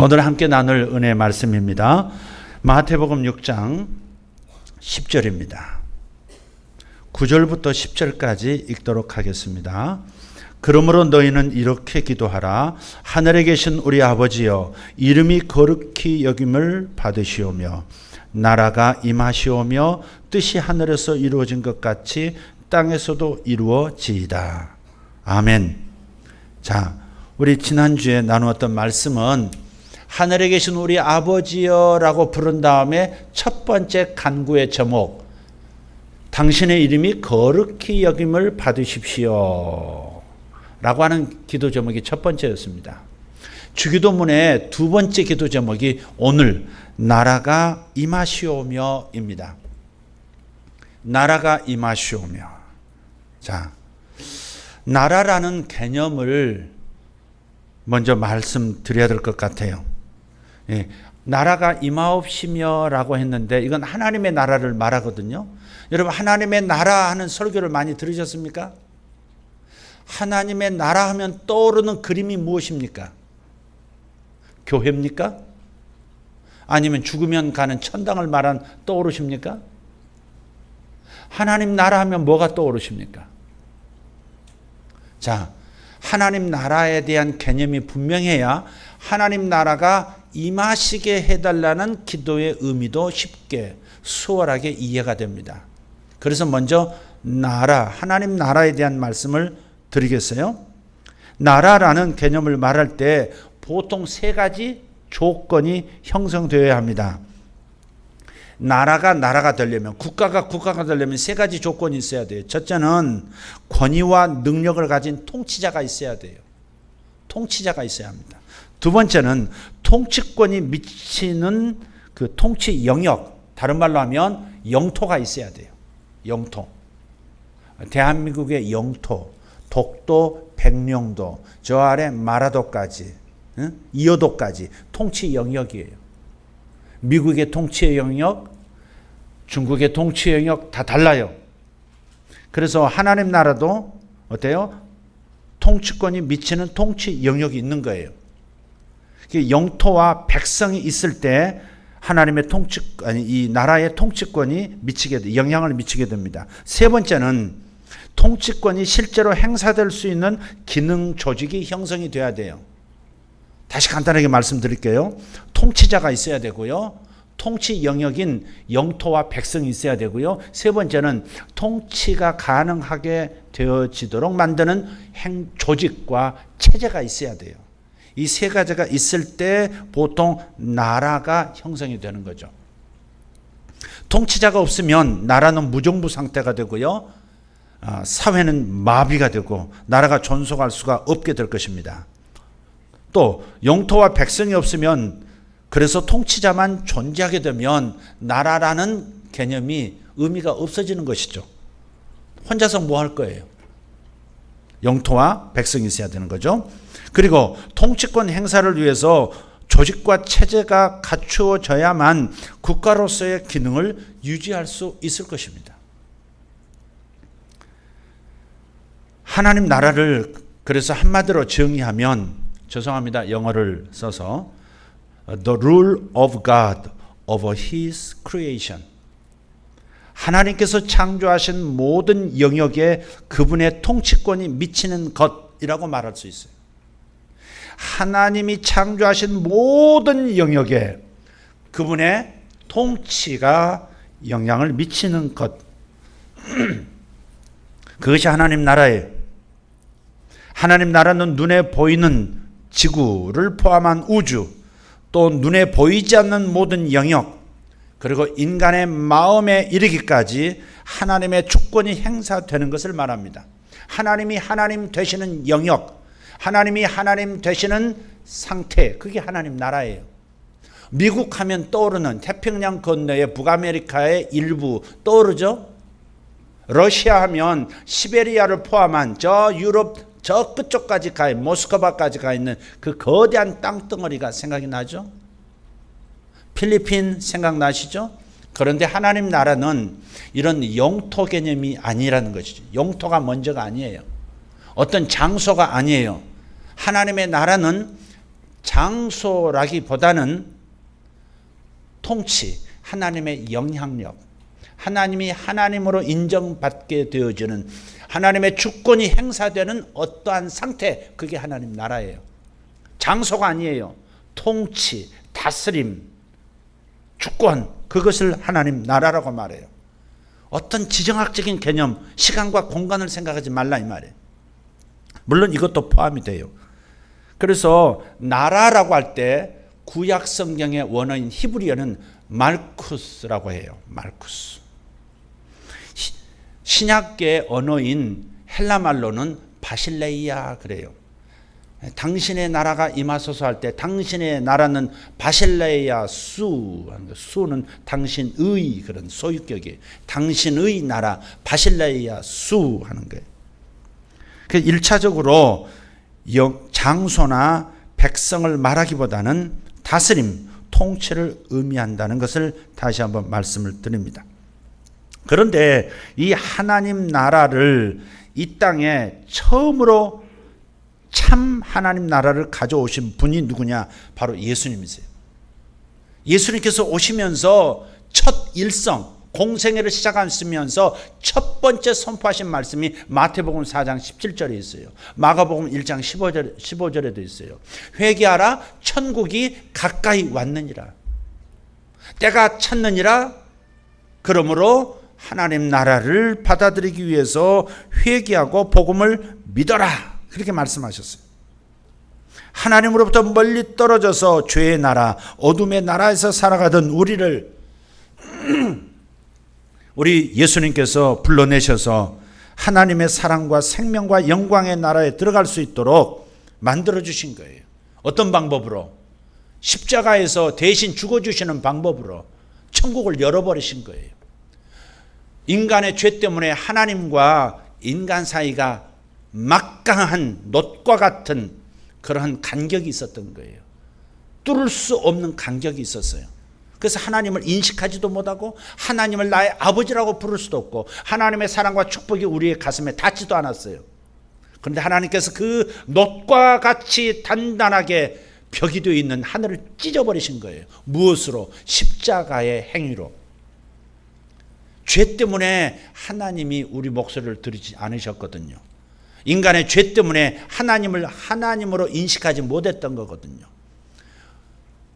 오늘 함께 나눌 은혜의 말씀입니다. 마태복음 6장 10절입니다. 9절부터 10절까지 읽도록 하겠습니다. 그러므로 너희는 이렇게 기도하라. 하늘에 계신 우리 아버지여, 이름이 거룩히 여김을 받으시오며 나라가 임하시오며 뜻이 하늘에서 이루어진 것 같이 땅에서도 이루어지이다. 아멘. 자, 우리 지난주에 나누었던 말씀은 하늘에 계신 우리 아버지여라고 부른 다음에 첫 번째 간구의 제목, 당신의 이름이 거룩히 여김을 받으십시오 라고 하는 기도 제목이 첫 번째였습니다. 주기도문의 두 번째 기도 제목이 오늘 나라가 임하시오며 입니다. 나라가 임하시오며. 자, 나라라는 개념을 먼저 말씀드려야 될 것 같아요. 예, 나라가 임하옵시며 라고 했는데 이건 하나님의 나라를 말하거든요. 여러분, 하나님의 나라 하는 설교를 많이 들으셨습니까? 하나님의 나라 하면 떠오르는 그림이 무엇입니까? 교회입니까? 아니면 죽으면 가는 천당을 말한 떠오르십니까? 하나님 나라 하면 뭐가 떠오르십니까? 자, 하나님 나라에 대한 개념이 분명해야 하나님 나라가 임하시게 해달라는 기도의 의미도 쉽게 수월하게 이해가 됩니다. 그래서 먼저 나라, 하나님 나라에 대한 말씀을 드리겠어요. 나라라는 개념을 말할 때 보통 세 가지 조건이 형성되어야 합니다. 나라가 되려면, 국가가 되려면 세 가지 조건이 있어야 돼요. 첫째는 권위와 능력을 가진 통치자가 있어야 돼요. 통치자가 있어야 합니다. 두 번째는 통치권이 미치는 그 통치 영역, 다른 말로 하면 영토가 있어야 돼요. 영토. 대한민국의 영토, 독도, 백령도, 저 아래 마라도까지, 이어도까지 통치 영역이에요. 미국의 통치 영역, 중국의 통치 영역 다 달라요. 그래서 하나님 나라도 어때요? 통치권이 미치는 통치 영역이 있는 거예요. 영토와 백성이 있을 때 하나님의 이 나라의 통치권이 영향을 미치게 됩니다. 세 번째는 통치권이 실제로 행사될 수 있는 기능 조직이 형성이 돼야 돼요. 다시 간단하게 말씀드릴게요. 통치자가 있어야 되고요. 통치 영역인 영토와 백성이 있어야 되고요. 세 번째는 통치가 가능하게 되어지도록 만드는 조직과 체제가 있어야 돼요. 이 세 가지가 있을 때 보통 나라가 형성이 되는 거죠. 통치자가 없으면 나라는 무정부 상태가 되고요. 사회는 마비가 되고 나라가 존속할 수가 없게 될 것입니다. 또 영토와 백성이 없으면, 그래서 통치자만 존재하게 되면 나라라는 개념이 의미가 없어지는 것이죠. 혼자서 뭐 할 거예요? 영토와 백성이 있어야 되는 거죠. 그리고 통치권 행사를 위해서 조직과 체제가 갖추어져야만 국가로서의 기능을 유지할 수 있을 것입니다. 하나님 나라를 그래서 한마디로 정의하면, 죄송합니다, 영어를 써서, The rule of God over His creation. 하나님께서 창조하신 모든 영역에 그분의 통치권이 미치는 것이라고 말할 수 있어요. 하나님이 창조하신 모든 영역에 그분의 통치가 영향을 미치는 것. 그것이 하나님 나라예요. 하나님 나라는 눈에 보이는 지구를 포함한 우주, 또 눈에 보이지 않는 모든 영역, 그리고 인간의 마음에 이르기까지 하나님의 주권이 행사되는 것을 말합니다. 하나님이 하나님 되시는 영역, 하나님이 하나님 되시는 상태, 그게 하나님 나라예요. 미국 하면 떠오르는 태평양 건너의 북아메리카의 일부 떠오르죠? 러시아 하면 시베리아를 포함한 저 유럽 저 끝쪽까지 모스크바까지 가 있는 그 거대한 땅덩어리가 생각이 나죠? 필리핀 생각나시죠? 그런데 하나님 나라는 이런 영토 개념이 아니라는 것이죠. 영토가 먼저가 아니에요. 어떤 장소가 아니에요. 하나님의 나라는 장소라기보다는 통치, 하나님의 영향력, 하나님이 하나님으로 인정받게 되어지는 하나님의 주권이 행사되는 어떠한 상태, 그게 하나님 나라예요. 장소가 아니에요. 통치, 다스림, 주권, 그것을 하나님 나라라고 말해요. 어떤 지정학적인 개념, 시간과 공간을 생각하지 말라 이 말이에요. 물론 이것도 포함이 돼요. 그래서 나라라고 할 때 구약 성경의 원어인 히브리어는 말쿠스라고 해요. 말쿠스. 신약계의 언어인 헬라 말로는 바실레이아 그래요. 당신의 나라가 임하소서 할 때 당신의 나라는 바실레이아 수, 수는 당신의 그런 소유격이에요. 당신의 나라 바실레이아 수 하는 거예요. 그 1차적으로 장소나 백성을 말하기보다는 다스림, 통치를 의미한다는 것을 다시 한번 말씀을 드립니다. 그런데 이 하나님 나라를 이 땅에 처음으로 참 하나님 나라를 가져오신 분이 누구냐? 바로 예수님이세요. 예수님께서 오시면서 첫 일성, 공생애를 시작하시면서 첫 번째 선포하신 말씀이 마태복음 4장 17절에 있어요. 마가복음 1장 15절에도 있어요. 회개하라, 천국이 가까이 왔느니라. 때가 찼느니라. 그러므로 하나님 나라를 받아들이기 위해서 회개하고 복음을 믿어라. 그렇게 말씀하셨어요. 하나님으로부터 멀리 떨어져서 죄의 나라, 어둠의 나라에서 살아가던 우리를 우리 예수님께서 불러내셔서 하나님의 사랑과 생명과 영광의 나라에 들어갈 수 있도록 만들어주신 거예요. 어떤 방법으로? 십자가에서 대신 죽어주시는 방법으로 천국을 열어버리신 거예요. 인간의 죄 때문에 하나님과 인간 사이가 막강한 놋과 같은 그러한 간격이 있었던 거예요. 뚫을 수 없는 간격이 있었어요. 그래서 하나님을 인식하지도 못하고 하나님을 나의 아버지라고 부를 수도 없고 하나님의 사랑과 축복이 우리의 가슴에 닿지도 않았어요. 그런데 하나님께서 그 놋과 같이 단단하게 벽이 되어 있는 하늘을 찢어버리신 거예요. 무엇으로? 십자가의 행위로. 죄 때문에 하나님이 우리 목소리를 들으지 않으셨거든요. 인간의 죄 때문에 하나님을 하나님으로 인식하지 못했던 거거든요.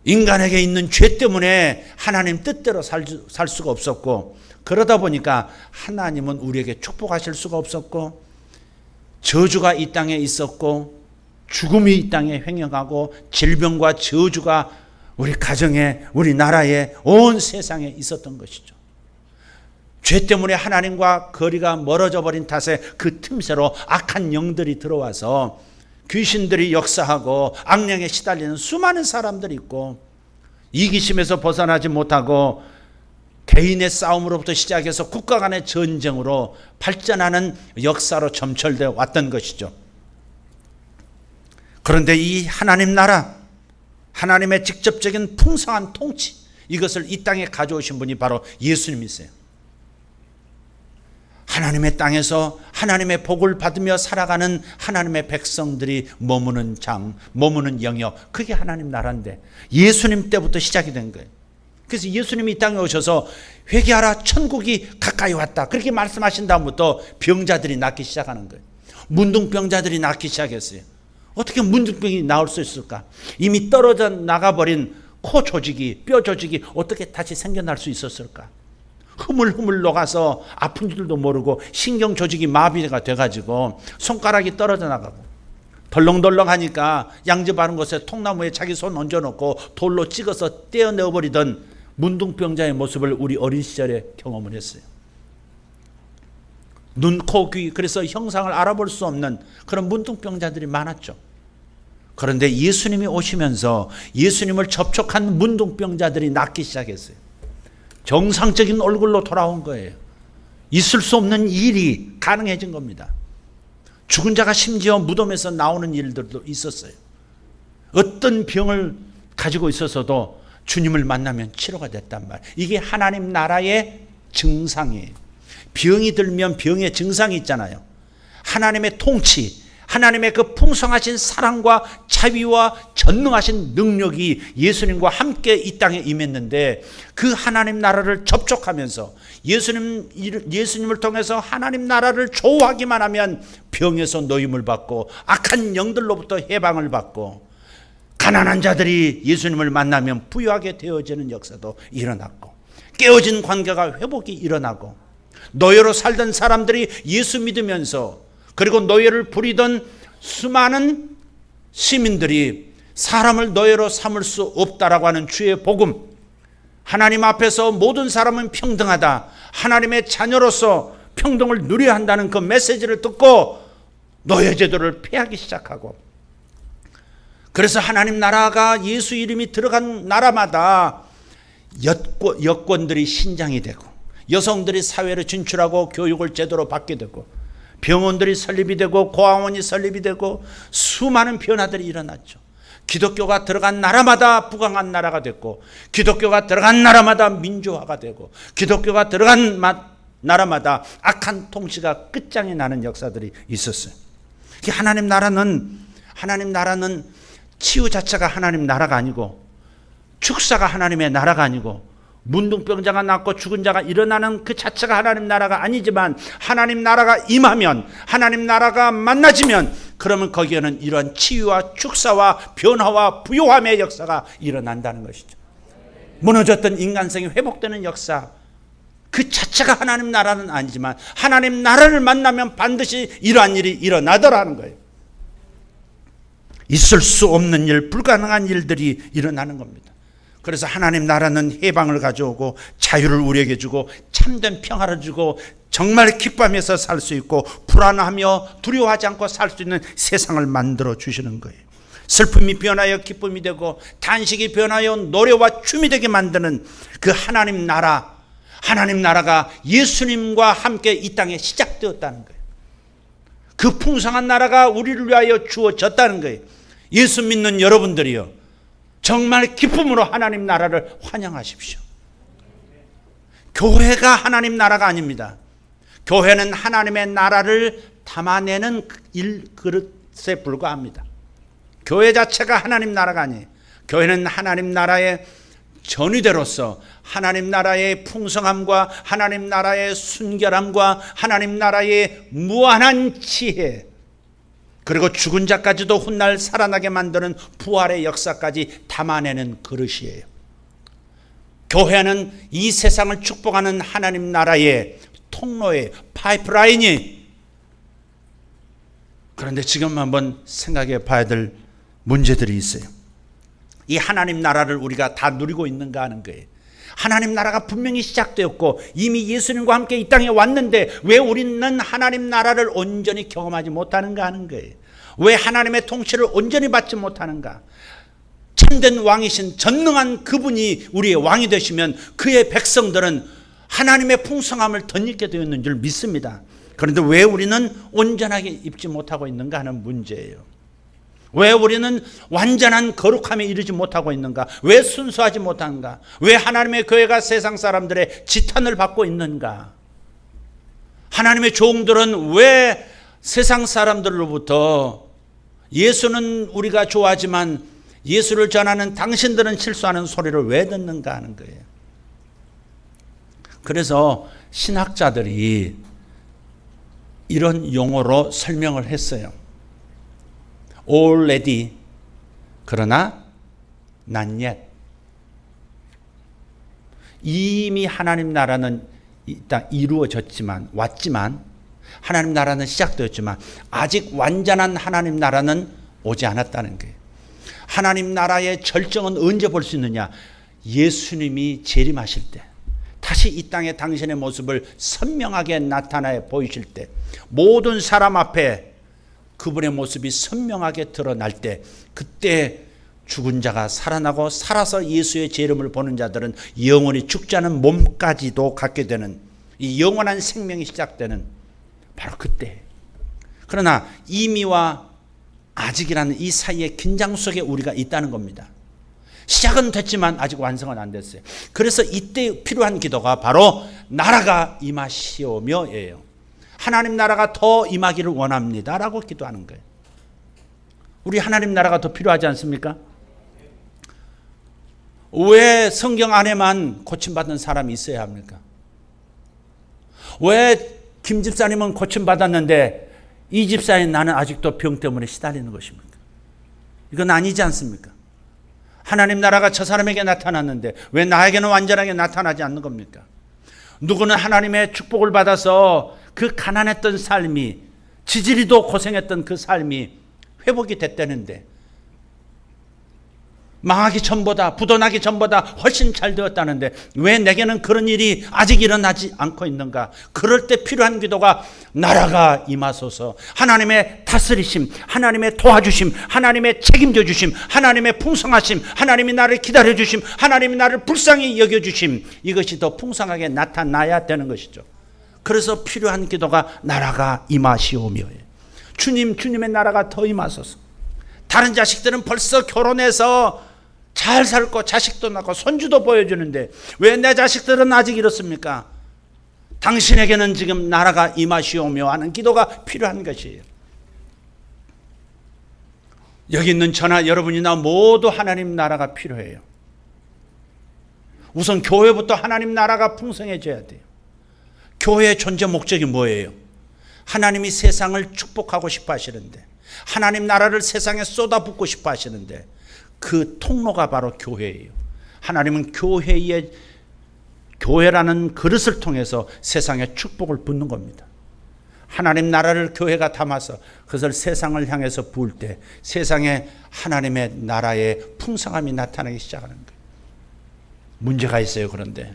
인간에게 있는 죄 때문에 하나님 뜻대로 살 수가 없었고, 그러다 보니까 하나님은 우리에게 축복하실 수가 없었고, 저주가 이 땅에 있었고, 죽음이 이 땅에 횡행하고, 질병과 저주가 우리 가정에, 우리 나라에, 온 세상에 있었던 것이죠. 죄 때문에 하나님과 거리가 멀어져 버린 탓에 그 틈새로 악한 영들이 들어와서 귀신들이 역사하고 악령에 시달리는 수많은 사람들이 있고, 이기심에서 벗어나지 못하고 개인의 싸움으로부터 시작해서 국가 간의 전쟁으로 발전하는 역사로 점철되어 왔던 것이죠. 그런데 이 하나님 나라, 하나님의 직접적인 풍성한 통치, 이것을 이 땅에 가져오신 분이 바로 예수님이세요. 하나님의 땅에서 하나님의 복을 받으며 살아가는 하나님의 백성들이 머무는 머무는 영역, 그게 하나님 나라인데 예수님 때부터 시작이 된 거예요. 그래서 예수님이 이 땅에 오셔서 회개하라, 천국이 가까이 왔다, 그렇게 말씀하신 다음부터 병자들이 낫기 시작하는 거예요. 문둥병자들이 낫기 시작했어요. 어떻게 문둥병이 나올 수 있을까? 이미 떨어져 나가버린 코 조직이, 뼈 조직이 어떻게 다시 생겨날 수 있었을까? 흐물흐물 녹아서 아픈 줄도 모르고 신경 조직이 마비가 돼가지고 손가락이 떨어져 나가고, 덜렁덜렁하니까 양지 바른 곳에 통나무에 자기 손 얹어놓고 돌로 찍어서 떼어내어버리던 문둥병자의 모습을 우리 어린 시절에 경험을 했어요. 눈, 코, 귀, 그래서 형상을 알아볼 수 없는 그런 문둥병자들이 많았죠. 그런데 예수님이 오시면서 예수님을 접촉한 문둥병자들이 낫기 시작했어요. 정상적인 얼굴로 돌아온 거예요. 있을 수 없는 일이 가능해진 겁니다. 죽은 자가 심지어 무덤에서 나오는 일들도 있었어요. 어떤 병을 가지고 있어서도 주님을 만나면 치료가 됐단 말이에요. 이게 하나님 나라의 증상이에요. 병이 들면 병의 증상이 있잖아요. 하나님의 통치, 하나님의 그 풍성하신 사랑과 자비와 전능하신 능력이 예수님과 함께 이 땅에 임했는데, 그 하나님 나라를 접촉하면서 예수님을 통해서 하나님 나라를 좋아하기만 하면 병에서 노임을 받고 악한 영들로부터 해방을 받고, 가난한 자들이 예수님을 만나면 부유하게 되어지는 역사도 일어났고, 깨어진 관계가 회복이 일어나고, 노예로 살던 사람들이 예수 믿으면서, 그리고 노예를 부리던 수많은 시민들이 사람을 노예로 삼을 수 없다라고 하는 주의 복음, 하나님 앞에서 모든 사람은 평등하다, 하나님의 자녀로서 평등을 누려야 한다는 그 메시지를 듣고 노예 제도를 폐하기 시작하고, 그래서 하나님 나라가 예수 이름이 들어간 나라마다 여권들이 신장이 되고, 여성들이 사회로 진출하고 교육을 제대로 받게 되고, 병원들이 설립이 되고 고아원이 설립이 되고, 수많은 변화들이 일어났죠. 기독교가 들어간 나라마다 부강한 나라가 됐고, 기독교가 들어간 나라마다 민주화가 되고, 기독교가 들어간 나라마다 악한 통치가 끝장이 나는 역사들이 있었어요. 하나님 나라는 치유 자체가 하나님 나라가 아니고, 축사가 하나님의 나라가 아니고, 문둥병자가 낫고 죽은 자가 일어나는 그 자체가 하나님 나라가 아니지만, 하나님 나라가 임하면, 하나님 나라가 만나지면, 그러면 거기에는 이러한 치유와 축사와 변화와 부요함의 역사가 일어난다는 것이죠. 무너졌던 인간성이 회복되는 역사, 그 자체가 하나님 나라는 아니지만 하나님 나라를 만나면 반드시 이러한 일이 일어나더라는 거예요. 있을 수 없는 일, 불가능한 일들이 일어나는 겁니다. 그래서 하나님 나라는 해방을 가져오고 자유를 우리에게 주고 참된 평화를 주고 정말 기뻐하면서 살 수 있고 불안하며 두려워하지 않고 살 수 있는 세상을 만들어 주시는 거예요. 슬픔이 변하여 기쁨이 되고 단식이 변하여 노래와 춤이 되게 만드는 그 하나님 나라가 예수님과 함께 이 땅에 시작되었다는 거예요. 그 풍성한 나라가 우리를 위하여 주어졌다는 거예요. 예수 믿는 여러분들이요, 정말 기쁨으로 하나님 나라를 환영하십시오. 교회가 하나님 나라가 아닙니다. 교회는 하나님의 나라를 담아내는 일그릇에 불과합니다. 교회 자체가 하나님 나라가 아니에요. 교회는 하나님 나라의 전위대로서 하나님 나라의 풍성함과 하나님 나라의 순결함과 하나님 나라의 무한한 지혜, 그리고 죽은 자까지도 훗날 살아나게 만드는 부활의 역사까지 담아내는 그릇이에요. 교회는 이 세상을 축복하는 하나님 나라의 통로의 파이프라인이, 그런데 지금 한번 생각해 봐야 될 문제들이 있어요. 이 하나님 나라를 우리가 다 누리고 있는가 하는 거예요. 하나님 나라가 분명히 시작되었고 이미 예수님과 함께 이 땅에 왔는데 왜 우리는 하나님 나라를 온전히 경험하지 못하는가 하는 거예요. 왜 하나님의 통치를 온전히 받지 못하는가. 참된 왕이신 전능한 그분이 우리의 왕이 되시면 그의 백성들은 하나님의 풍성함을 덧입게 되었는 줄 믿습니다. 그런데 왜 우리는 온전하게 입지 못하고 있는가 하는 문제예요. 왜 우리는 완전한 거룩함에 이르지 못하고 있는가? 왜 순수하지 못하는가? 왜 하나님의 교회가 세상 사람들의 지탄을 받고 있는가? 하나님의 종들은 왜 세상 사람들로부터 예수는 우리가 좋아하지만 예수를 전하는 당신들은 실수하는 소리를 왜 듣는가 하는 거예요. 그래서 신학자들이 이런 용어로 설명을 했어요. already, 그러나 not yet. 이미 하나님 나라는 일단 이루어졌지만, 왔지만, 하나님 나라는 시작되었지만 아직 완전한 하나님 나라는 오지 않았다는 거예요. 하나님 나라의 절정은 언제 볼 수 있느냐? 예수님이 재림하실 때, 다시 이 땅에 당신의 모습을 선명하게 나타내 보이실 때, 모든 사람 앞에 그분의 모습이 선명하게 드러날 때, 그때 죽은 자가 살아나고 살아서 예수의 제 이름을 보는 자들은 영원히 죽지 않은 몸까지도 갖게 되는 이 영원한 생명이 시작되는 바로 그때. 그러나 이미와 아직이라는 이 사이의 긴장 속에 우리가 있다는 겁니다. 시작은 됐지만 아직 완성은 안 됐어요. 그래서 이때 필요한 기도가 바로 나라가 임하시오며예요. 하나님 나라가 더 임하기를 원합니다 라고 기도하는 거예요. 우리 하나님 나라가 더 필요하지 않습니까? 왜 성경 안에만 고침받은 사람이 있어야 합니까? 왜 김 집사님은 고침받았는데 이 집사인 나는 아직도 병 때문에 시달리는 것입니까? 이건 아니지 않습니까? 하나님 나라가 저 사람에게 나타났는데 왜 나에게는 완전하게 나타나지 않는 겁니까? 누구는 하나님의 축복을 받아서 그 가난했던 삶이, 지지리도 고생했던 그 삶이 회복이 됐다는데, 망하기 전보다, 부도나기 전보다 훨씬 잘 되었다는데 왜 내게는 그런 일이 아직 일어나지 않고 있는가? 그럴 때 필요한 기도가 나라가 임하소서, 하나님의 다스리심, 하나님의 도와주심, 하나님의 책임져 주심, 하나님의 풍성하심, 하나님이 나를 기다려 주심, 하나님이 나를 불쌍히 여겨 주심, 이것이 더 풍성하게 나타나야 되는 것이죠. 그래서 필요한 기도가 나라가 임하시오며예요. 주님, 주님의 나라가 더 임하소서. 다른 자식들은 벌써 결혼해서 잘 살고 자식도 낳고 손주도 보여주는데 왜 내 자식들은 아직 이렇습니까? 당신에게는 지금 나라가 임하시오며 하는 기도가 필요한 것이에요. 여기 있는 저나 여러분이나 모두 하나님 나라가 필요해요. 우선 교회부터 하나님 나라가 풍성해져야 돼요. 교회의 존재 목적이 뭐예요? 하나님이 세상을 축복하고 싶어 하시는데, 하나님 나라를 세상에 쏟아붓고 싶어 하시는데 그 통로가 바로 교회예요. 하나님은 교회라는 그릇을 통해서 세상에 축복을 붓는 겁니다. 하나님 나라를 교회가 담아서 그것을 세상을 향해서 부을 때 세상에 하나님의 나라의 풍성함이 나타나기 시작하는 거예요. 문제가 있어요. 그런데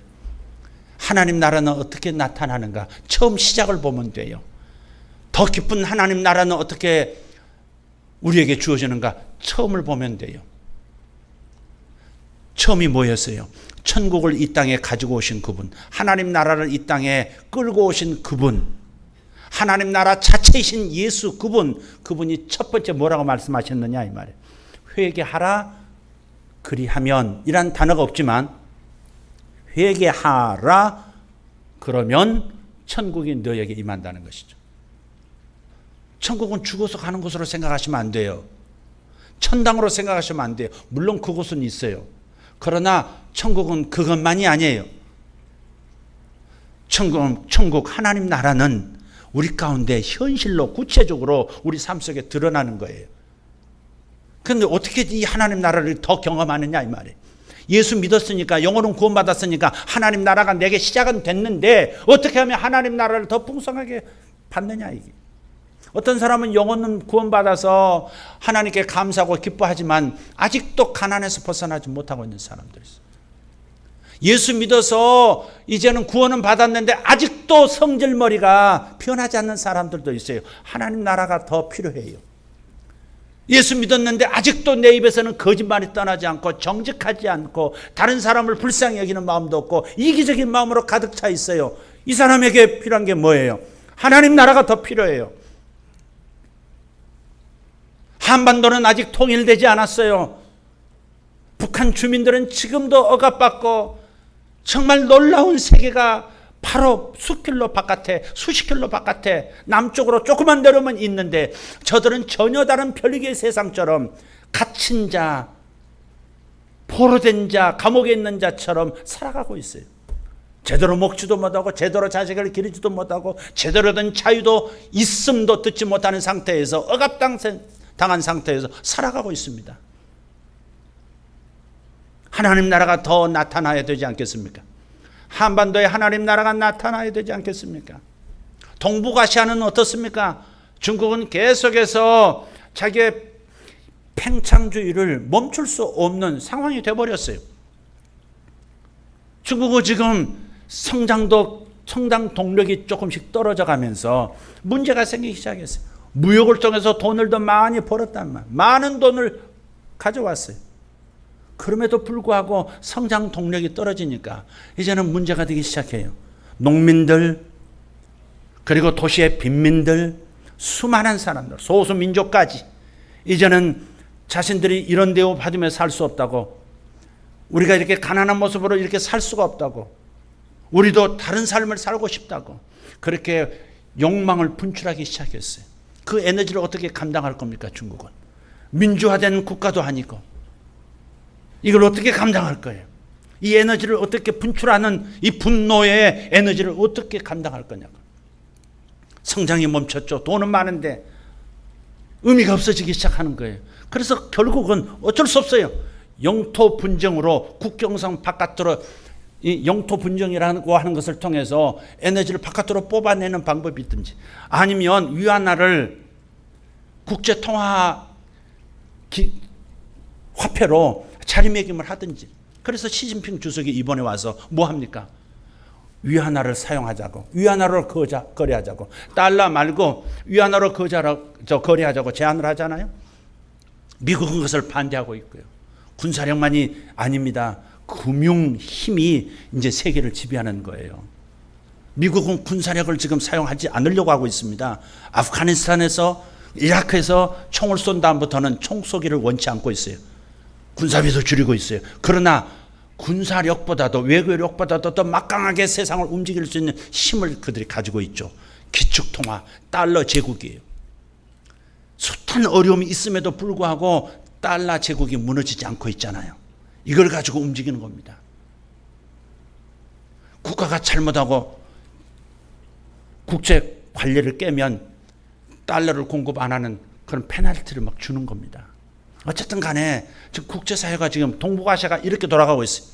하나님 나라는 어떻게 나타나는가? 처음 시작을 보면 돼요. 더 깊은 하나님 나라는 어떻게 우리에게 주어지는가? 처음을 보면 돼요. 처음이 뭐였어요? 천국을 이 땅에 가지고 오신 그분, 하나님 나라를 이 땅에 끌고 오신 그분, 하나님 나라 자체이신 예수 그분이 첫 번째 뭐라고 말씀하셨느냐 이 말이에요. 회개하라 그리하면, 이란 단어가 없지만 회개하라 그러면 천국이 너에게 임한다는 것이죠. 천국은 죽어서 가는 곳으로 생각하시면 안 돼요. 천당으로 생각하시면 안 돼요. 물론 그곳은 있어요. 그러나 천국은 그것만이 아니에요. 천국 하나님 나라는 우리 가운데 현실로 구체적으로 우리 삶 속에 드러나는 거예요. 그런데 어떻게 이 하나님 나라를 더 경험하느냐 이 말이에요. 예수 믿었으니까, 영혼은 구원받았으니까 하나님 나라가 내게 시작은 됐는데 어떻게 하면 하나님 나라를 더 풍성하게 받느냐 이게. 어떤 사람은 영혼은 구원받아서 하나님께 감사하고 기뻐하지만 아직도 가난에서 벗어나지 못하고 있는 사람들이 있어요. 예수 믿어서 이제는 구원은 받았는데 아직도 성질머리가 변하지 않는 사람들도 있어요. 하나님 나라가 더 필요해요. 예수 믿었는데 아직도 내 입에서는 거짓말이 떠나지 않고 정직하지 않고 다른 사람을 불쌍히 여기는 마음도 없고 이기적인 마음으로 가득 차 있어요. 이 사람에게 필요한 게 뭐예요? 하나님 나라가 더 필요해요. 한반도는 아직 통일되지 않았어요. 북한 주민들은 지금도 억압받고 정말 놀라운 세계가 바로 수십 킬로 바깥에 남쪽으로 조금만 내려오면 있는데 저들은 전혀 다른 별개의 세상처럼 갇힌 자, 포로된 자, 감옥에 있는 자처럼 살아가고 있어요. 제대로 먹지도 못하고 제대로 자식을 기르지도 못하고 제대로 된 자유도 있음도 듣지 못하는 상태에서 억압당한 상태에서 살아가고 있습니다. 하나님 나라가 더 나타나야 되지 않겠습니까? 한반도에 하나님 나라가 나타나야 되지 않겠습니까? 동북아시아는 어떻습니까? 중국은 계속해서 자기의 팽창주의를 멈출 수 없는 상황이 되어버렸어요. 중국은 지금 성장 동력이 조금씩 떨어져 가면서 문제가 생기기 시작했어요. 무역을 통해서 돈을 더 많이 벌었단 말이에요. 많은 돈을 가져왔어요. 그럼에도 불구하고 성장 동력이 떨어지니까 이제는 문제가 되기 시작해요. 농민들, 그리고 도시의 빈민들, 수많은 사람들, 소수민족까지 이제는 자신들이 이런 대우 받으며 살 수 없다고, 우리가 이렇게 가난한 모습으로 이렇게 살 수가 없다고, 우리도 다른 삶을 살고 싶다고 그렇게 욕망을 분출하기 시작했어요. 그 에너지를 어떻게 감당할 겁니까? 중국은 민주화된 국가도 아니고 이걸 어떻게 감당할 거예요? 이 에너지를 어떻게 분출하는 이 분노의 에너지를 어떻게 감당할 거냐고. 성장이 멈췄죠. 돈은 많은데 의미가 없어지기 시작하는 거예요. 그래서 결국은 어쩔 수 없어요. 영토 분쟁으로 국경선 바깥으로 이 영토 분쟁이라고 하는 것을 통해서 에너지를 바깥으로 뽑아내는 방법이 있든지 아니면 위안화를 국제통화 화폐로 자리매김을 하든지. 그래서 시진핑 주석이 이번에 와서 뭐 합니까? 위안화를 사용하자고, 위안화로 거래하자고, 달러 말고 위안화로 거래하자고 제안을 하잖아요. 미국은 그것을 반대하고 있고요. 군사력만이 아닙니다. 금융 힘이 이제 세계를 지배하는 거예요. 미국은 군사력을 지금 사용하지 않으려고 하고 있습니다. 아프가니스탄에서 이라크에서 총을 쏜 다음부터는 총 쏘기를 원치 않고 있어요. 군사비도 줄이고 있어요. 그러나 군사력보다도 외교력보다도 더 막강하게 세상을 움직일 수 있는 힘을 그들이 가지고 있죠. 기축통화, 달러 제국이에요. 숱한 어려움이 있음에도 불구하고 달러 제국이 무너지지 않고 있잖아요. 이걸 가지고 움직이는 겁니다. 국가가 잘못하고 국제 관리를 깨면 달러를 공급 안 하는 그런 페널티를 막 주는 겁니다. 어쨌든 간에 지금 국제사회가 지금 동북아시아가 이렇게 돌아가고 있어요.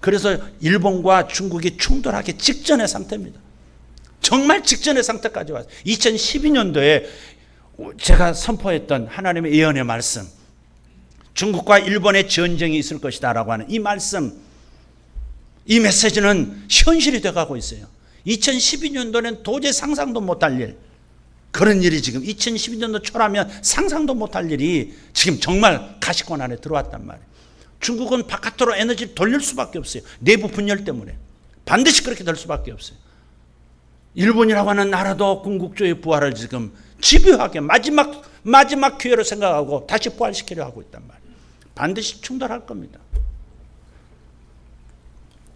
그래서 일본과 중국이 충돌하기 직전의 상태입니다. 정말 직전의 상태까지 왔어요. 2012년도에 제가 선포했던 하나님의 예언의 말씀, 중국과 일본의 전쟁이 있을 것이다 라고 하는 이 말씀, 이 메시지는 현실이 돼가고 있어요. 2012년도에는 도저히 상상도 못할 일, 그런 일이 지금 2012년도 초라면 상상도 못할 일이 지금 정말 가시권 안에 들어왔단 말이에요. 중국은 바깥으로 에너지를 돌릴 수밖에 없어요. 내부 분열 때문에. 반드시 그렇게 될 수밖에 없어요. 일본이라고 하는 나라도 군국주의 부활을 지금 집요하게 마지막 기회로 생각하고 다시 부활시키려 하고 있단 말이에요. 반드시 충돌할 겁니다.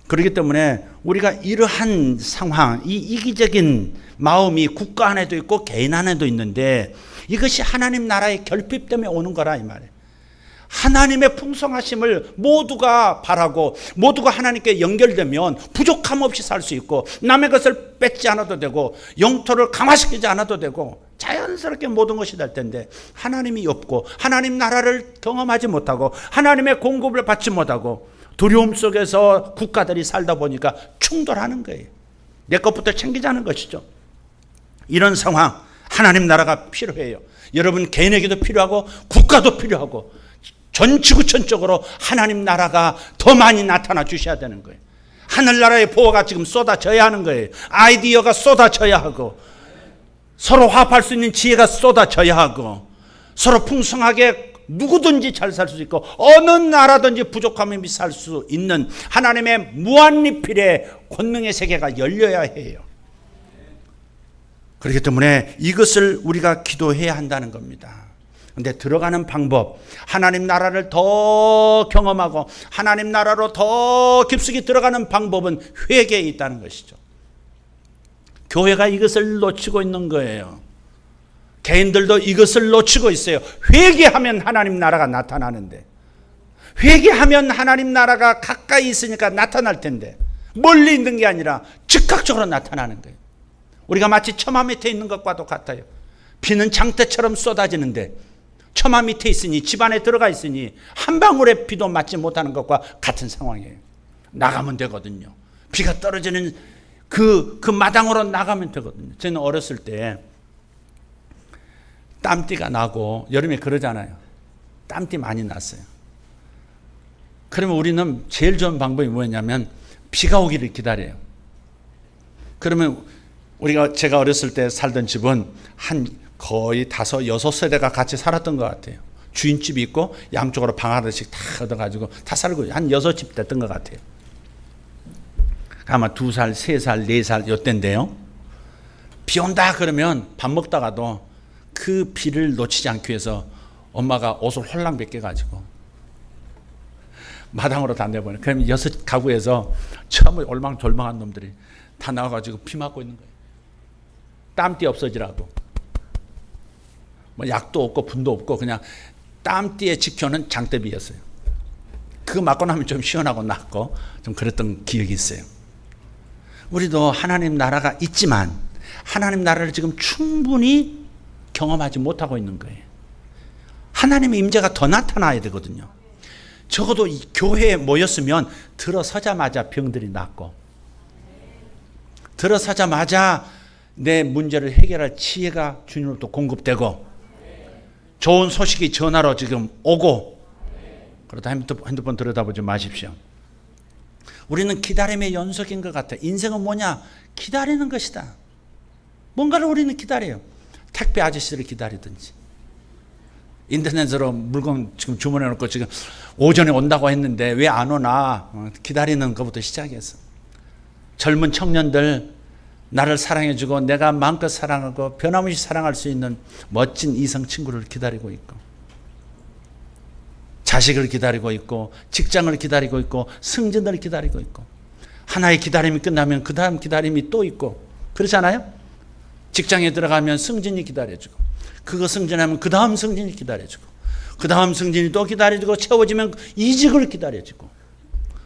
그렇기 때문에 우리가 이러한 상황, 이 이기적인 마음이 국가 안에도 있고 개인 안에도 있는데 이것이 하나님 나라의 결핍 때문에 오는 거라 이 말이에요. 하나님의 풍성하심을 모두가 바라고 모두가 하나님께 연결되면 부족함 없이 살 수 있고 남의 것을 뺏지 않아도 되고 영토를 강화시키지 않아도 되고 자연스럽게 모든 것이 될 텐데 하나님이 없고 하나님 나라를 경험하지 못하고 하나님의 공급을 받지 못하고 두려움 속에서 국가들이 살다 보니까 충돌하는 거예요. 내 것부터 챙기자는 것이죠. 이런 상황, 하나님 나라가 필요해요. 여러분 개인에게도 필요하고 국가도 필요하고 전 지구촌적으로 하나님 나라가 더 많이 나타나 주셔야 되는 거예요. 하늘나라의 보호가 지금 쏟아져야 하는 거예요. 아이디어가 쏟아져야 하고 서로 화합할 수 있는 지혜가 쏟아져야 하고 서로 풍성하게 누구든지 잘 살 수 있고 어느 나라든지 부족함 없이 살 수 있는 하나님의 무한리필의 권능의 세계가 열려야 해요. 그렇기 때문에 이것을 우리가 기도해야 한다는 겁니다. 근데 들어가는 방법, 하나님 나라를 더 경험하고 하나님 나라로 더 깊숙이 들어가는 방법은 회개에 있다는 것이죠. 교회가 이것을 놓치고 있는 거예요. 개인들도 이것을 놓치고 있어요. 회개하면 하나님 나라가 나타나는데, 회개하면 하나님 나라가 가까이 있으니까 나타날 텐데 멀리 있는 게 아니라 즉각적으로 나타나는 거예요. 우리가 마치 처마 밑에 있는 것과도 같아요. 비는 장대처럼 쏟아지는데 처마 밑에 있으니 집 안에 들어가 있으니 한 방울의 비도 맞지 못하는 것과 같은 상황이에요. 나가면 되거든요. 비가 떨어지는 그 마당으로 나가면 되거든요. 저는 어렸을 때 땀띠가 나고 여름에 그러잖아요. 땀띠 많이 났어요. 그러면 우리는 제일 좋은 방법이 뭐였냐면 비가 오기를 기다려요. 그러면 제가 어렸을 때 살던 집은 한 거의 5, 6세대가 같이 살았던 것 같아요. 주인집이 있고 양쪽으로 방 하나씩 다 얻어가지고 다 살고 한 6집 됐던 것 같아요. 아마 2살, 3살, 4살 이때인데요. 비 온다 그러면 밥 먹다가도 그 비를 놓치지 않기 위해서 엄마가 옷을 홀랑 벗겨가지고 마당으로 다 내보내요. 그럼 6가구에서 처음에 올망졸망한 놈들이 다 나와가지고 비 맞고 있는 거예요. 땀띠 없어지라고. 뭐 약도 없고 분도 없고 그냥 땀띠에 지켜는 장대비였어요. 그거 맞고 나면 좀 시원하고 낫고 좀 그랬던 기억이 있어요. 우리도 하나님 나라가 있지만 하나님 나라를 지금 충분히 경험하지 못하고 있는 거예요. 하나님의 임재가 더 나타나야 되거든요. 적어도 이 교회에 모였으면 들어서자마자 병들이 낫고, 들어서자마자 내 문제를 해결할 지혜가 주님으로부터 공급되고, 좋은 소식이 전화로 지금 오고, 그러다 핸드폰 들여다보지 마십시오. 우리는 기다림의 연속인 것 같아요. 인생은 뭐냐? 기다리는 것이다. 뭔가를 우리는 기다려요. 택배 아저씨를 기다리든지, 인터넷으로 물건 지금 주문해 놓고 지금 오전에 온다고 했는데 왜 안 오나 기다리는 것부터 시작해서, 젊은 청년들 나를 사랑해주고 내가 마음껏 사랑하고 변함없이 사랑할 수 있는 멋진 이성 친구를 기다리고 있고, 자식을 기다리고 있고, 직장을 기다리고 있고, 승진을 기다리고 있고, 하나의 기다림이 끝나면 그 다음 기다림이 또 있고, 그렇잖아요? 직장에 들어가면 승진이 기다려주고, 그거 승진하면 그 다음 승진이 기다려주고, 그 다음 승진이 또 기다려주고, 채워지면 이직을 기다려주고,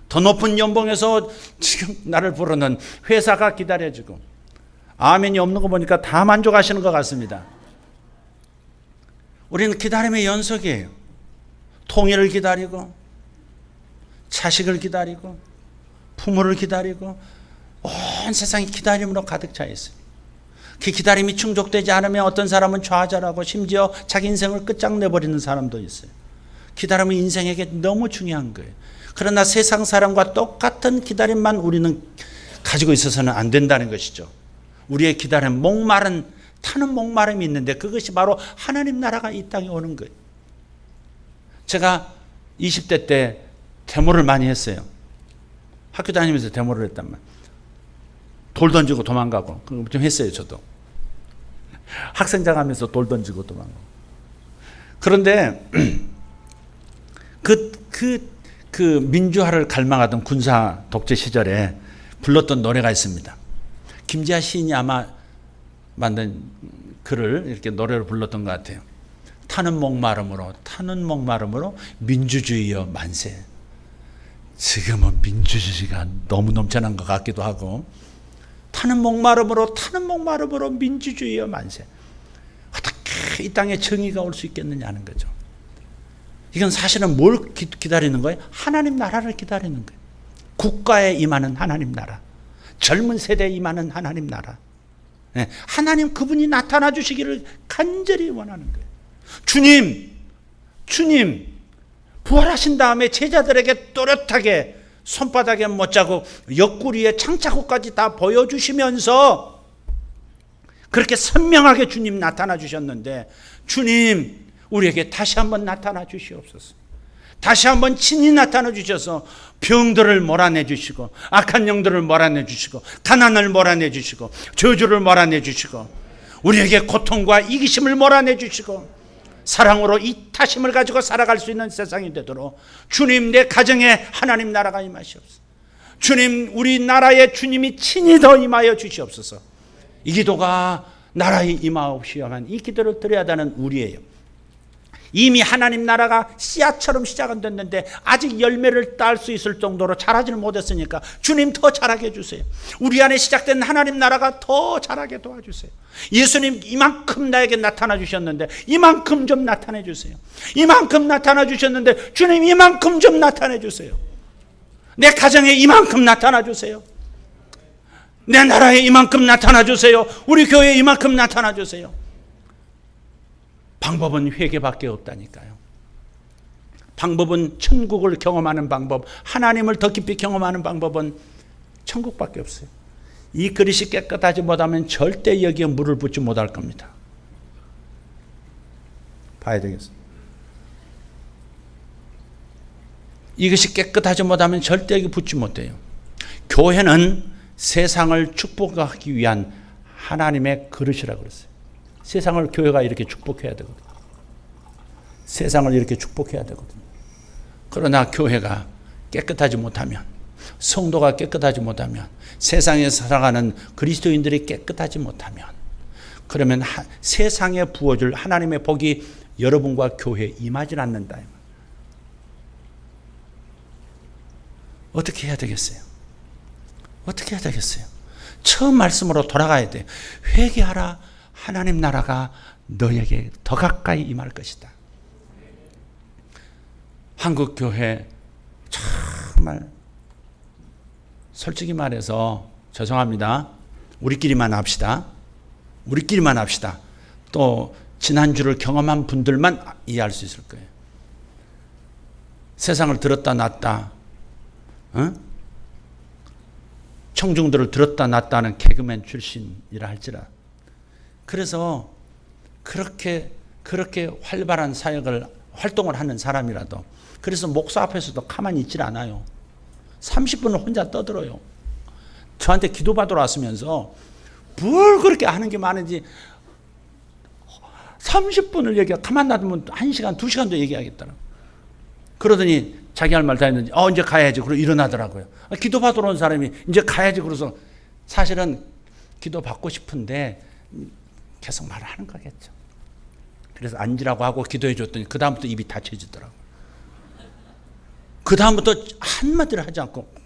더 높은 연봉에서 지금 나를 부르는 회사가 기다려주고, 아멘이 없는 거 보니까 다 만족하시는 것 같습니다. 우리는 기다림의 연속이에요. 통일을 기다리고, 자식을 기다리고, 부모를 기다리고, 온 세상이 기다림으로 가득 차 있어요. 그 기다림이 충족되지 않으면 어떤 사람은 좌절하고 심지어 자기 인생을 끝장내버리는 사람도 있어요. 기다림은 인생에게 너무 중요한 거예요. 그러나 세상 사람과 똑같은 기다림만 우리는 가지고 있어서는 안 된다는 것이죠. 우리의 기다림, 타는 목마름이 있는데 그것이 바로 하나님 나라가 이 땅에 오는 거예요. 제가 20대 때 데모를 많이 했어요. 학교 다니면서 데모를 했단 말이에요. 돌 던지고 도망가고 그거 좀 했어요. 저도 학생장 하면서 돌 던지고 도망가고. 그런데 그 민주화를 갈망하던 군사 독재 시절에 불렀던 노래가 있습니다. 김지아 시인이 아마 만든 글을 이렇게 노래로 불렀던 것 같아요. 타는 목마름으로 민주주의여 만세. 지금은 민주주의가 너무 넘쳐난 것 같기도 하고, 타는 목마름으로 민주주의여 만세. 어떻게 이 땅에 정의가 올 수 있겠느냐는 거죠. 이건 사실은 뭘 기다리는 거예요? 하나님 나라를 기다리는 거예요. 국가에 임하는 하나님 나라, 젊은 세대에 임하는 하나님 나라, 하나님 그분이 나타나 주시기를 간절히 원하는 거예요. 주님 부활하신 다음에 제자들에게 또렷하게 손바닥에 못자국, 옆구리에 창자국까지 다 보여주시면서 그렇게 선명하게 주님 나타나 주셨는데, 주님 우리에게 다시 한번 나타나 주시옵소서. 다시 한번 친히 나타나 주셔서 병들을 몰아내 주시고, 악한 영들을 몰아내 주시고, 가난을 몰아내 주시고, 저주를 몰아내 주시고, 우리에게 고통과 이기심을 몰아내 주시고, 사랑으로 이타심을 가지고 살아갈 수 있는 세상이 되도록 주님, 내 가정에 하나님 나라가 임하시옵소서. 주님, 우리나라에 주님이 친히 더 임하여 주시옵소서. 이 기도가 나라에 임하옵시오만 이 기도를 드려야 하는 우리예요. 이미 하나님 나라가 씨앗처럼 시작은 됐는데 아직 열매를 딸 수 있을 정도로 자라지를 못했으니까 주님 더 자라게 해주세요. 우리 안에 시작된 하나님 나라가 더 자라게 도와주세요. 예수님 이만큼 나에게 나타나 주셨는데 이만큼 좀 나타내 주세요. 이만큼 나타나 주셨는데 주님 이만큼 좀 나타내 주세요. 내 가정에 이만큼 나타나 주세요. 내 나라에 이만큼 나타나 주세요. 우리 교회에 이만큼 나타나 주세요. 방법은 회개밖에 없다니까요. 방법은 천국을 경험하는 방법, 하나님을 더 깊이 경험하는 방법은 천국밖에 없어요. 이 그릇이 깨끗하지 못하면 절대 여기에 물을 붓지 못할 겁니다. 봐야 되겠어요. 이것이 깨끗하지 못하면 절대 여기 붓지 못해요. 교회는 세상을 축복하기 위한 하나님의 그릇이라고 그랬어요. 세상을 교회가 이렇게 축복해야 되거든요. 세상을 이렇게 축복해야 되거든요. 그러나 교회가 깨끗하지 못하면, 성도가 깨끗하지 못하면, 세상에 살아가는 그리스도인들이 깨끗하지 못하면 그러면 세상에 부어줄 하나님의 복이 여러분과 교회에 임하지 않는다. 어떻게 해야 되겠어요? 어떻게 해야 되겠어요? 처음 말씀으로 돌아가야 돼요. 회개하라. 하나님 나라가 너에게 더 가까이 임할 것이다. 한국 교회 정말 솔직히 말해서 죄송합니다. 우리끼리만 합시다. 우리끼리만 합시다. 또 지난주를 경험한 분들만 이해할 수 있을 거예요. 세상을 들었다 놨다, 청중들을 들었다 놨다는 개그맨 출신이라 할지라. 그래서 그렇게 활발한 사역을 활동을 하는 사람이라도, 그래서 목사 앞에서도 가만히 있질 않아요. 30분을 혼자 떠들어요. 저한테 기도받으러 왔으면서 뭘 그렇게 하는 게 많은지 30분을 가만 놔두면 1시간, 2시간도 얘기하겠더라고요. 그러더니 자기 할 말 다 했는지 이제 가야지. 그러고 일어나더라고요. 기도받으러 온 사람이 이제 가야지. 그래서 사실은 기도받고 싶은데 계속 말을 하는 거겠죠. 그래서 앉으라고 하고 기도해 줬더니 그 다음부터 입이 닫혀지더라고요. 그 다음부터 한마디를 하지 않고.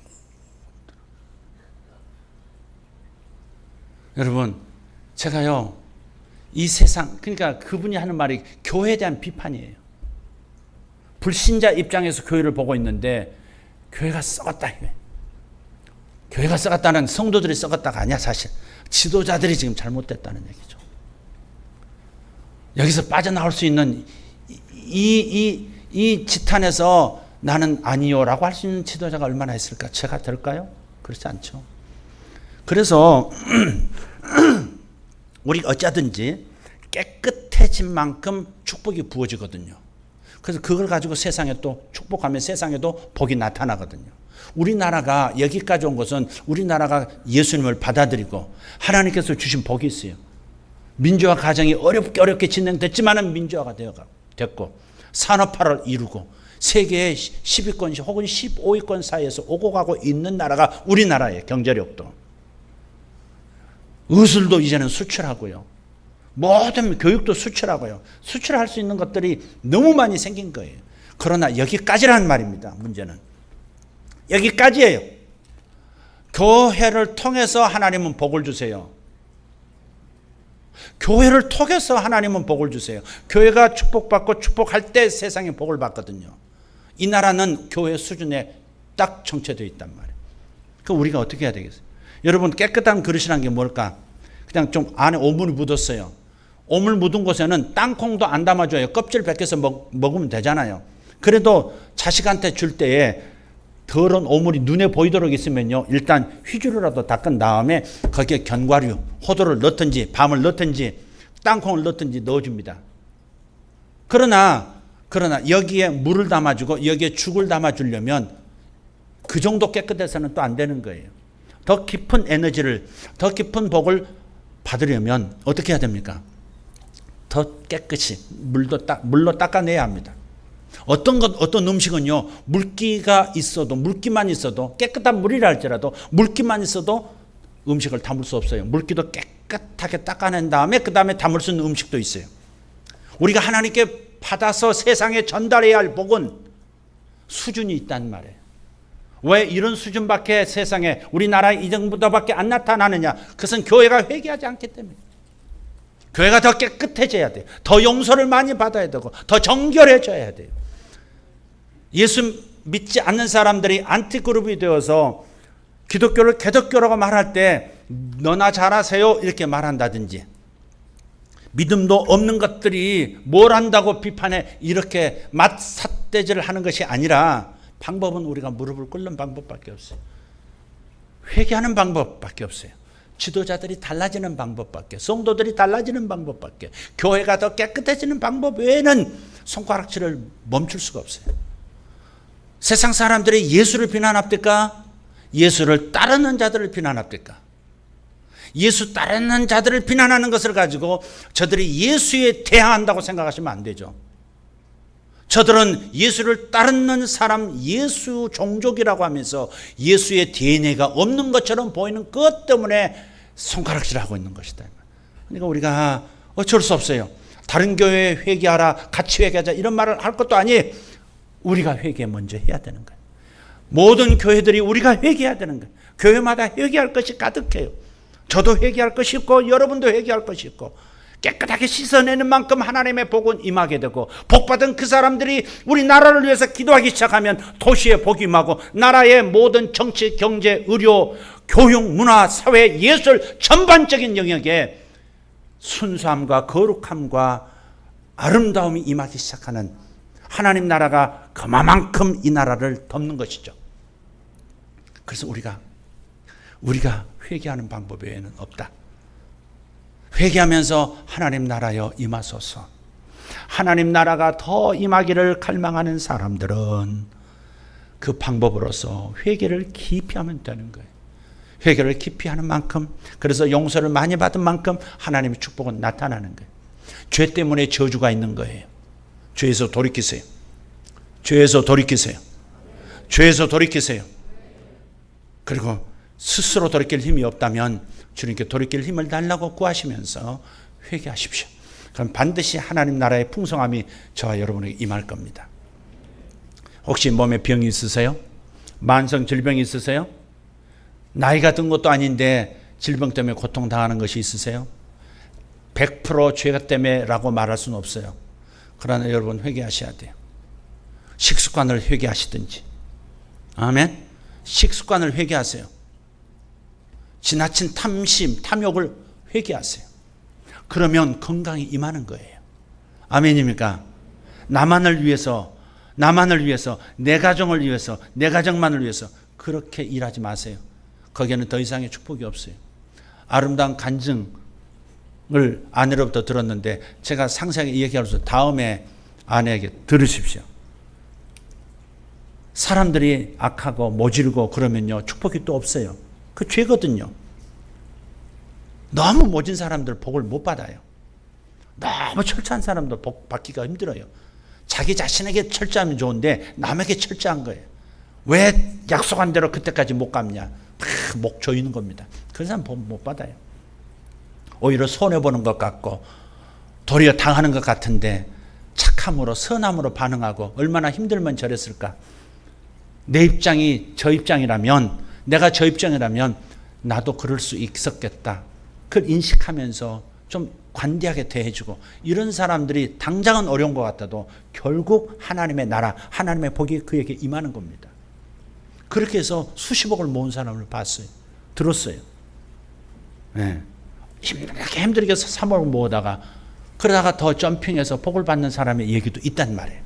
여러분, 제가요, 이 세상, 그러니까 그분이 하는 말이 교회에 대한 비판이에요. 불신자 입장에서 교회를 보고 있는데 교회가 썩었다. 교회가 썩었다는 성도들이 썩었다가 아니야. 사실 지도자들이 지금 잘못됐다는 얘기죠. 여기서 빠져나올 수 있는 이 지탄에서 나는 아니요라고 할 수 있는 지도자가 얼마나 있을까? 제가 될까요? 그렇지 않죠. 그래서 우리 어쩌든지 깨끗해진 만큼 축복이 부어지거든요. 그래서 그걸 가지고 세상에 또 축복하면 세상에도 복이 나타나거든요. 우리나라가 여기까지 온 것은 우리나라가 예수님을 받아들이고 하나님께서 주신 복이 있어요. 민주화 과정이 어렵게 진행됐지만은 민주화가 됐고 산업화를 이루고 세계의 10위권 혹은 15위권 사이에서 오고 가고 있는 나라가 우리나라의 경제력도. 의술도 이제는 수출하고요. 모든 교육도 수출하고요. 수출할 수 있는 것들이 너무 많이 생긴 거예요. 그러나 여기까지라는 말입니다. 문제는 여기까지예요. 교회를 통해서 하나님은 복을 주세요. 교회를 통해서 하나님은 복을 주세요. 교회가 축복받고 축복할 때 세상에 복을 받거든요. 이 나라는 교회 수준에 딱 정체되어 있단 말이에요. 그럼 우리가 어떻게 해야 되겠어요? 여러분, 깨끗한 그릇이란 게 뭘까? 그냥 좀 안에 오물이 묻었어요. 오물 묻은 곳에는 땅콩도 안 담아줘요. 껍질 벗겨서 먹으면 되잖아요. 그래도 자식한테 줄 때에 더러운 오물이 눈에 보이도록 있으면요, 일단 휘주로라도 닦은 다음에 거기에 견과류, 호두를 넣든지 밤을 넣든지 땅콩을 넣든지 넣어줍니다. 그러나 여기에 물을 담아주고 여기에 죽을 담아주려면 그 정도 깨끗해서는 또 안 되는 거예요. 더 깊은 에너지를, 더 깊은 복을 받으려면 어떻게 해야 됩니까? 더 깨끗이 물로 닦아내야 합니다. 어떤 음식은요, 물기만 있어도 깨끗한 물이라 할지라도 물기만 있어도 음식을 담을 수 없어요. 물기도 깨끗하게 닦아낸 다음에 그 다음에 담을 수 있는 음식도 있어요. 우리가 하나님께 받아서 세상에 전달해야 할 복은 수준이 있단 말이에요. 왜 이런 수준밖에 세상에 우리나라에 이 정도밖에 안 나타나느냐? 그것은 교회가 회개하지 않기 때문에. 교회가 더 깨끗해져야 돼요. 더 용서를 많이 받아야 되고 더 정결해져야 돼요. 예수 믿지 않는 사람들이 안티그룹이 되어서 기독교를 개독교라고 말할 때 너나 잘하세요 이렇게 말한다든지, 믿음도 없는 것들이 뭘 한다고 비판해 이렇게 맞삿대질을 하는 것이 아니라 방법은 우리가 무릎을 꿇는 방법밖에 없어요. 회개하는 방법밖에 없어요. 지도자들이 달라지는 방법밖에, 성도들이 달라지는 방법밖에, 교회가 더 깨끗해지는 방법 외에는 손가락질을 멈출 수가 없어요. 세상 사람들이 예수를 비난합니까? 예수를 따르는 자들을 비난합니까? 예수 따르는 자들을 비난하는 것을 가지고 저들이 예수에 대항한다고 생각하시면 안 되죠. 저들은 예수를 따르는 사람, 예수 종족이라고 하면서 예수의 DNA가 없는 것처럼 보이는 것 때문에 손가락질하고 있는 것이다. 그러니까 우리가 어쩔 수 없어요. 다른 교회에 회개하라, 같이 회개하자 이런 말을 할 것도 아니에요. 우리가 회개 먼저 해야 되는 거예요. 모든 교회들이 우리가 회개해야 되는 거예요. 교회마다 회개할 것이 가득해요. 저도 회개할 것이 있고 여러분도 회개할 것이 있고 깨끗하게 씻어내는 만큼 하나님의 복은 임하게 되고 복받은 그 사람들이 우리나라를 위해서 기도하기 시작하면 도시에 복이 임하고 나라의 모든 정치, 경제, 의료, 교육, 문화, 사회, 예술 전반적인 영역에 순수함과 거룩함과 아름다움이 임하기 시작하는 하나님 나라가 그만큼 이 나라를 덮는 것이죠. 그래서 우리가 회개하는 방법 외에는 없다. 회개하면서 하나님 나라여 임하소서. 하나님 나라가 더 임하기를 갈망하는 사람들은 그 방법으로서 회개를 깊이 하면 되는 거예요. 회개를 깊이 하는 만큼, 그래서 용서를 많이 받은 만큼 하나님의 축복은 나타나는 거예요. 죄 때문에 저주가 있는 거예요. 죄에서 돌이키세요. 죄에서 돌이키세요. 죄에서 돌이키세요. 그리고 스스로 돌이킬 힘이 없다면 주님께 돌이킬 힘을 달라고 구하시면서 회개하십시오. 그럼 반드시 하나님 나라의 풍성함이 저와 여러분에게 임할 겁니다. 혹시 몸에 병이 있으세요? 만성 질병이 있으세요? 나이가 든 것도 아닌데 질병 때문에 고통당하는 것이 있으세요? 100% 죄가 때문에라고 말할 수는 없어요. 그러나 여러분 회개하셔야 돼요. 식습관을 회개하시든지. 아멘. 식습관을 회개하세요. 지나친 탐심, 탐욕을 회개하세요. 그러면 건강이 임하는 거예요. 아멘입니까? 나만을 위해서, 내 가정을 위해서, 내 가정만을 위해서 그렇게 일하지 마세요. 거기에는 더 이상의 축복이 없어요. 아름다운 간증을 아내로부터 들었는데 제가 상세하게 얘기할 수 다음에 아내에게 들으십시오. 사람들이 악하고 모질고 그러면요 축복이 또 없어요. 그 죄거든요. 너무 모진 사람들 복을 못 받아요. 너무 철저한 사람들 복 받기가 힘들어요. 자기 자신에게 철저하면 좋은데 남에게 철저한 거예요. 왜 약속한 대로 그때까지 못 갚냐. 목 조이는 겁니다. 그런 사람 복 못 받아요. 오히려 손해보는 것 같고 도리어 당하는 것 같은데 착함으로 선함으로 반응하고 얼마나 힘들면 저랬을까. 내 입장이 저 입장이라면, 내가 저 입장이라면 나도 그럴 수 있었겠다. 그걸 인식하면서 좀 관대하게 대해주고, 이런 사람들이 당장은 어려운 것 같아도 결국 하나님의 나라, 하나님의 복이 그에게 임하는 겁니다. 그렇게 해서 수십억을 모은 사람을 봤어요. 들었어요. 네. 힘들게 해서 3억을 모으다가 그러다가 더 점핑해서 복을 받는 사람의 얘기도 있단 말이에요.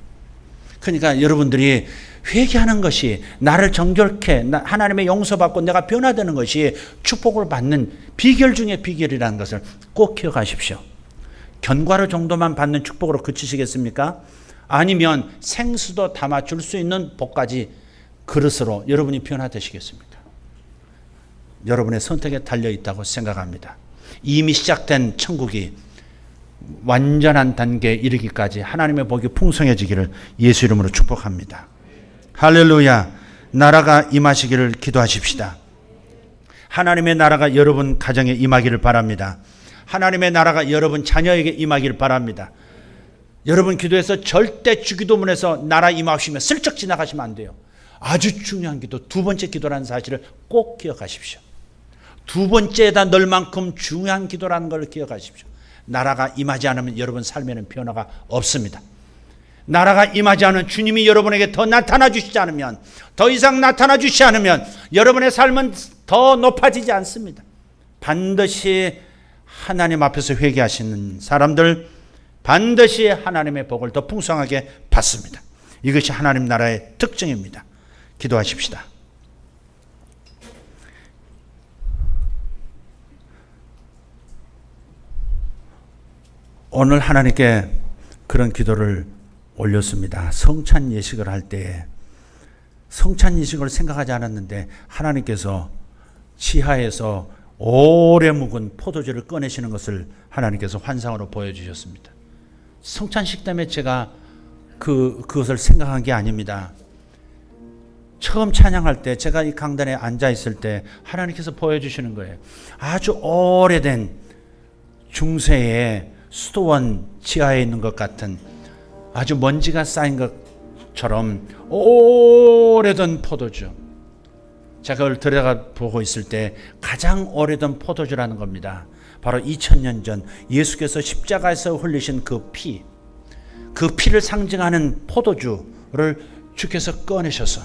그러니까 여러분들이 회개하는 것이 나를 정결케 하나님의 용서받고 내가 변화되는 것이 축복을 받는 비결 중에 비결이라는 것을 꼭 기억하십시오. 견과류 정도만 받는 축복으로 그치시겠습니까? 아니면 생수도 담아줄 수 있는 복까지 그릇으로 여러분이 변화되시겠습니까? 여러분의 선택에 달려있다고 생각합니다. 이미 시작된 천국이 완전한 단계에 이르기까지 하나님의 복이 풍성해지기를 예수 이름으로 축복합니다. 할렐루야. 나라가 임하시기를 기도하십시다. 하나님의 나라가 여러분 가정에 임하기를 바랍니다. 하나님의 나라가 여러분 자녀에게 임하기를 바랍니다. 여러분 기도에서 절대 주기도문에서 나라 임하시면 슬쩍 지나가시면 안 돼요. 아주 중요한 기도, 두 번째 기도라는 사실을 꼭 기억하십시오. 두 번째에다 넣을 만큼 중요한 기도라는 걸 기억하십시오. 나라가 임하지 않으면 여러분 삶에는 변화가 없습니다. 나라가 임하지 않은 주님이 여러분에게 더 나타나 주시지 않으면, 더 이상 나타나 주시지 않으면 여러분의 삶은 더 높아지지 않습니다. 반드시 하나님 앞에서 회개하시는 사람들 반드시 하나님의 복을 더 풍성하게 받습니다. 이것이 하나님 나라의 특징입니다. 기도하십시다. 오늘 하나님께 그런 기도를 올렸습니다. 성찬 예식을 할 때 성찬 예식을 생각하지 않았는데 하나님께서 지하에서 오래 묵은 포도주를 꺼내시는 것을 하나님께서 환상으로 보여주셨습니다. 성찬식 때문에 제가 그것을 생각한 게 아닙니다. 처음 찬양할 때 제가 이 강단에 앉아 있을 때 하나님께서 보여주시는 거예요. 아주 오래된 중세의 수도원 지하에 있는 것 같은 아주 먼지가 쌓인 것처럼 오래된 포도주. 제가 그걸 들여다 보고 있을 때 가장 오래된 포도주라는 겁니다. 바로 2000년 전 예수께서 십자가에서 흘리신 그 피, 그 피를 상징하는 포도주를 주께서 꺼내셔서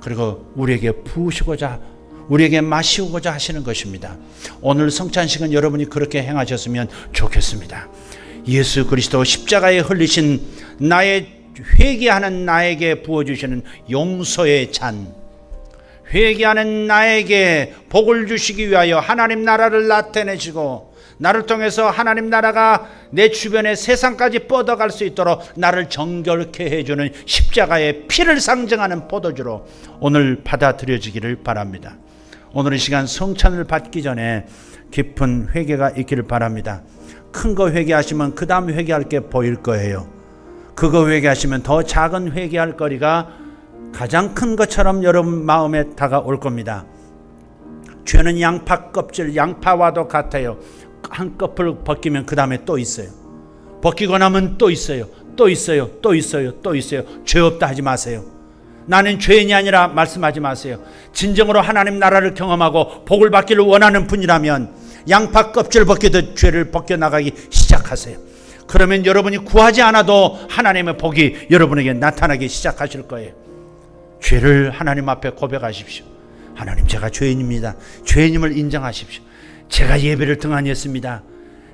그리고 우리에게 부으시고자, 우리에게 마시고자 하시는 것입니다. 오늘 성찬식은 여러분이 그렇게 행하셨으면 좋겠습니다. 예수 그리스도 십자가에 흘리신 나의 회개하는 나에게 부어주시는 용서의 잔, 회개하는 나에게 복을 주시기 위하여 하나님 나라를 나타내시고 나를 통해서 하나님 나라가 내 주변의 세상까지 뻗어갈 수 있도록 나를 정결케 해주는 십자가의 피를 상징하는 포도주로 오늘 받아들여지기를 바랍니다. 오늘 이 시간 성찬을 받기 전에 깊은 회개가 있기를 바랍니다. 큰 거 회개하시면 그 다음 회개할 게 보일 거예요. 그거 회개하시면 더 작은 회개할 거리가 가장 큰 것처럼 여러분 마음에 다가올 겁니다. 죄는 양파 껍질, 양파와도 같아요. 한 껍을 벗기면 그 다음에 또 있어요. 벗기고 나면 또 있어요. 또 있어요. 또 있어요. 또 있어요. 죄 없다 하지 마세요. 나는 죄인이 아니라 말씀하지 마세요. 진정으로 하나님 나라를 경험하고 복을 받기를 원하는 분이라면 양파 껍질 벗기듯 죄를 벗겨나가기 시작하세요. 그러면 여러분이 구하지 않아도 하나님의 복이 여러분에게 나타나기 시작하실 거예요. 죄를 하나님 앞에 고백하십시오. 하나님, 제가 죄인입니다. 죄인임을 인정하십시오. 제가 예배를 등한히 했습니다.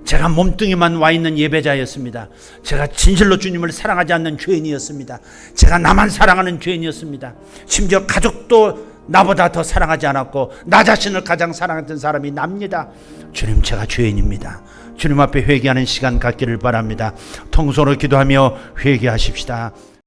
제가 몸뚱이만 와 있는 예배자였습니다. 제가 진실로 주님을 사랑하지 않는 죄인이었습니다. 제가 나만 사랑하는 죄인이었습니다. 심지어 가족도 나보다 더 사랑하지 않았고 나 자신을 가장 사랑했던 사람이 납니다. 주님, 제가 죄인입니다. 주님 앞에 회개하는 시간 갖기를 바랍니다. 통성으로 기도하며 회개하십시다.